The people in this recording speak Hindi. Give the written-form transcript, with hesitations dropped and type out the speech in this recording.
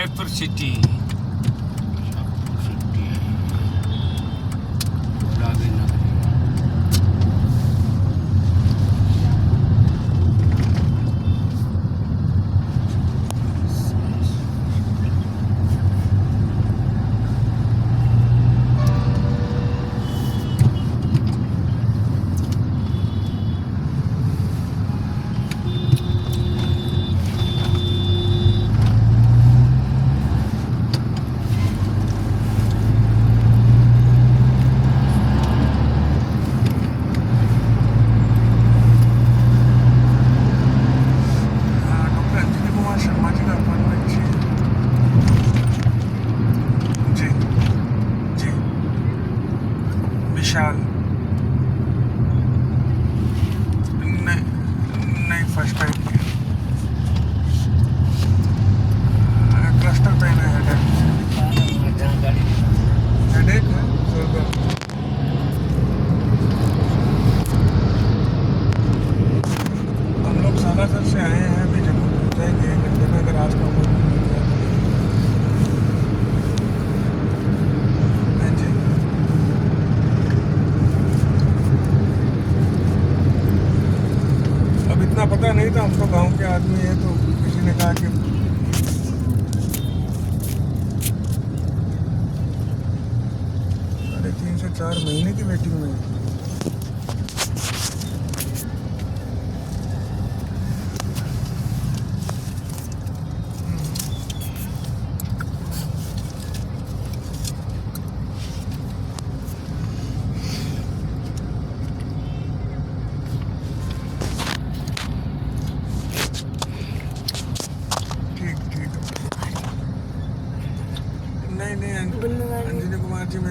जयपुर सिटी। गुलाबी नगरी। विशाल नहीं फर्स्ट टाइम क्लस्टर पेन है हेडेक है हम लोग सालासर से आए हैं अभी जम्मू जाएंगे एक घंटे में अगर आज का मौसम मिल गया तो। हाँ जी अब इतना पता नहीं था, हम तो गांव के आदमी हैं तो किसी ने कहा कि 3 से 4 महीने की वेटिंग में है। ठीक ठीक नहीं अंजनी कुमार जी